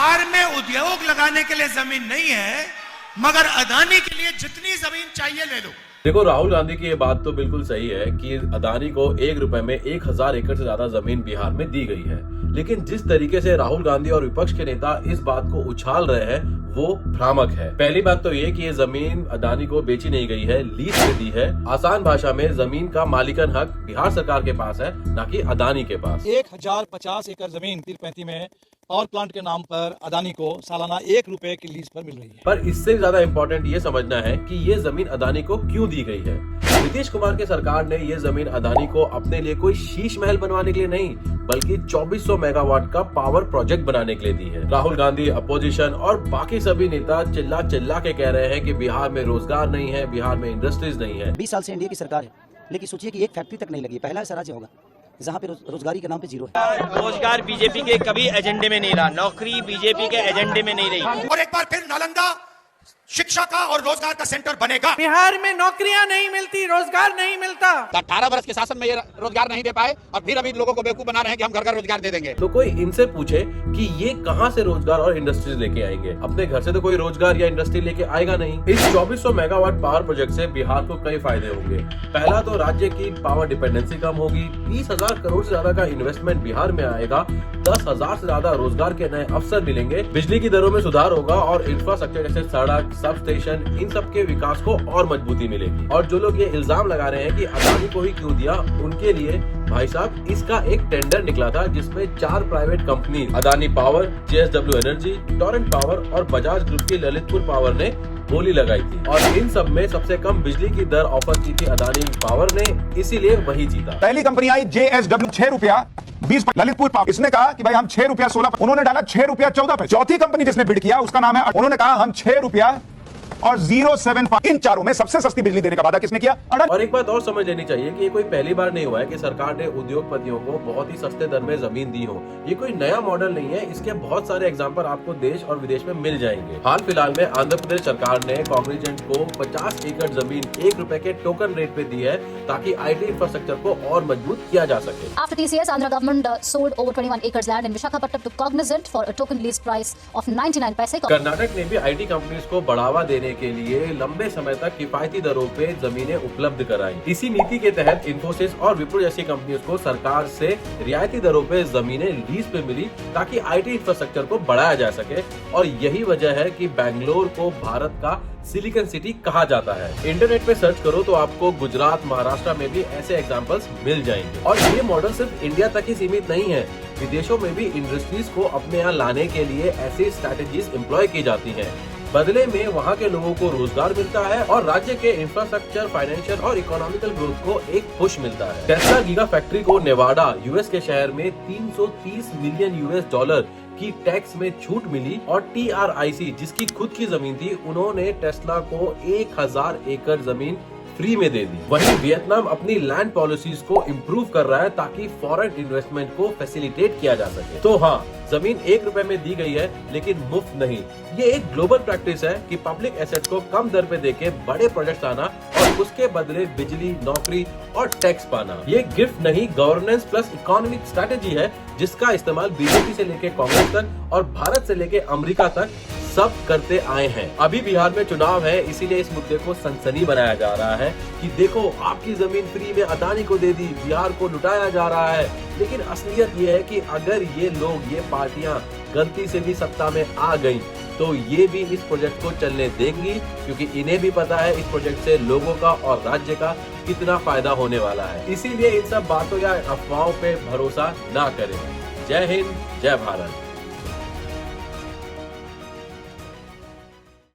बिहार में उद्योग लगाने के लिए जमीन नहीं है, मगर अदानी के लिए जितनी जमीन चाहिए ले लो। देखो, राहुल गांधी की ये बात तो बिल्कुल सही है कि अदानी को 1 रुपए में 1000 एकड़ से ज्यादा जमीन बिहार में दी गई है, लेकिन जिस तरीके से राहुल गांधी और विपक्ष के नेता इस बात को उछाल रहे हैं वो भ्रामक है। पहली बात तो ये कि ये जमीन अदानी को बेची नहीं गई है, लीज पे दी है। आसान भाषा में जमीन का मालिकन हक बिहार सरकार के पास है, ना कि अदानी के पास। 1050 एकड़ जमीन तिलपैंती में पावर प्लांट के नाम पर अदानी को सालाना 1 रुपए की लीज पर मिल रही है। पर इससे ज्यादा इम्पोर्टेंट ये समझना है कि ये जमीन अदानी को क्यों दी गई है। नीतीश कुमार की सरकार ने ये जमीन अदानी को अपने लिए कोई शीश महल बनवाने के लिए नहीं, बल्कि 2400 मेगावाट का पावर प्रोजेक्ट बनाने के लिए दी है। राहुल गांधी, अपोजिशन और बाकी सभी नेता चिल्ला चिल्ला के कह रहे हैं कि बिहार में रोजगार नहीं है, बिहार में इंडस्ट्रीज नहीं है। 20 साल से एनडीए की सरकार है, लेकिन सोचिए कि एक फैक्ट्री तक नहीं लगी। पहला ऐसा राज्य होगा जहाँ पे रोजगारी के नाम पे जीरो है। रोजगार बीजेपी के कभी एजेंडे में नहीं रहा, नौकरी बीजेपी के एजेंडे में नहीं रही। और एक बार फिर नालंदा शिक्षा का और रोजगार का सेंटर बनेगा। बिहार में नौकरियां नहीं मिलती, रोजगार नहीं मिलता। 18 वर्ष के शासन में ये रोजगार नहीं दे पाए और फिर अभी लोगों को बेवकूफ बना रहे हैं कि हम घर घर रोजगार दे देंगे। तो कोई इनसे पूछे कि ये कहां से रोजगार और इंडस्ट्रीज लेके आएंगे। अपने घर से तो कोई रोजगार या इंडस्ट्री लेके आएगा नहीं। इस 2400 मेगावाट पावर प्रोजेक्ट से बिहार को कई फायदे होंगे। पहला तो राज्य की पावर डिपेंडेंसी कम होगी, 20,000 करोड़ से ज्यादा का इन्वेस्टमेंट बिहार में आएगा, 10,000 से ज्यादा रोजगार के नए अवसर मिलेंगे, बिजली की दरों में सुधार होगा और इंफ्रास्ट्रक्चर जैसे सड़क, सब स्टेशन, इन सब के विकास को और मजबूती मिलेगी। और जो लोग ये इल्जाम लगा रहे हैं कि अदानी को ही क्यों दिया, उनके लिए भाई साहब इसका एक टेंडर निकला था जिसमें 4 private company Adani power, JSW energy, Torrent power और बजाज ग्रुप की ललितपुर पावर ने बोली लगाई थी और इन सब में सबसे कम बिजली की दर ऑफर की थी अदानी पावर ने, इसीलिए वही जीता। पहली कंपनी आई JSW 6 रुपया 20, ललितपुर पावर। इसने कहा कि भाई हम 6 रुपया 16, उन्होंने डाला 6 रुपया 14। चौथी कंपनी जिसने बिड किया उसका नाम है, उन्होंने कहा हम 6 रुपया और 0.75। इन चारों में सबसे सस्ती बिजली देने का वादा किसने किया? अडानी। और एक बात और समझ लेनी चाहिए कि ये कोई पहली बार नहीं हुआ है कि सरकार ने उद्योगपतियों को बहुत ही सस्ते दर में जमीन दी हो। ये कोई नया मॉडल नहीं है, इसके बहुत सारे एग्जांपल आपको देश और विदेश में मिल जाएंगे। हाल फिलहाल में आंध्र प्रदेश सरकार ने कॉग्निजेंट को 50 एकड़ जमीन 1 रुपए के टोकन रेट पे दी है ताकि IT इंफ्रास्ट्रक्चर को और मजबूत किया जा सके। After TCS, Andhra government sold over 21 acres land in Visakhapatnam to Cognizant for a token lease price of 99 paise। Karnataka ने भी IT कंपनीज को बढ़ावा देने के लिए लंबे समय तक किफायती दरों पे जमीनें उपलब्ध कराई। इसी नीति के तहत इंफोसिस और विप्रो जैसी कंपनियों को सरकार से रियायती दरों पे जमीनें लीज पे मिली ताकि IT इंफ्रास्ट्रक्चर को बढ़ाया जा सके। और यही वजह है कि बैंगलोर को भारत का सिलिकॉन सिटी कहा जाता है। इंटरनेट पे सर्च करो तो आपको गुजरात, महाराष्ट्र में भी ऐसे एग्जांपल्स मिल जाएंगे। और ये मॉडल सिर्फ इंडिया तक ही सीमित नहीं है, विदेशों में भी इंडस्ट्रीज को अपने यहाँ लाने के लिए ऐसी स्ट्रैटेजीज एम्प्लॉय की जाती हैं। बदले में वहाँ के लोगों को रोजगार मिलता है और राज्य के इंफ्रास्ट्रक्चर, फाइनेंशियल और इकोनॉमिकल ग्रोथ को एक पुश मिलता है। टेस्ला गीगा फैक्ट्री को नेवाडा, US के शहर में 330 मिलियन US$ की टैक्स में छूट मिली और TRIC जिसकी खुद की जमीन थी, उन्होंने टेस्ला को 1000 एकड़ जमीन फ्री में दे दी। वहीं वियतनाम अपनी लैंड पॉलिसीज को इम्प्रूव कर रहा है ताकि फॉरेन इन्वेस्टमेंट को फैसिलिटेट किया जा सके। तो हाँ, जमीन 1 रुपए में दी गई है, लेकिन मुफ्त नहीं। ये एक ग्लोबल प्रैक्टिस है कि पब्लिक एसेट को कम दर पे देके बड़े प्रोजेक्ट आना और उसके बदले बिजली, नौकरी और टैक्स पाना। ये गिफ्ट नहीं, गवर्नेंस प्लस इकोनॉमिक स्ट्रैटेजी है जिसका इस्तेमाल बीजेपी से लेके कांग्रेस तक और भारत से लेके अमेरिका तक सब करते आए हैं। अभी बिहार में चुनाव है, इसीलिए इस मुद्दे को सनसनी बनाया जा रहा है कि देखो आपकी जमीन फ्री में अदानी को दे दी, बिहार को लुटाया जा रहा है। लेकिन असलियत ये है कि अगर ये लोग, ये पार्टियां गलती से भी सत्ता में आ गई तो ये भी इस प्रोजेक्ट को चलने देंगी, क्योंकि इन्हें भी पता है इस प्रोजेक्ट से लोगों का और राज्य का कितना फायदा होने वाला है। इसीलिए इन सब बातों या अफवाहों पे भरोसा ना करें। जय हिंद, जय भारत।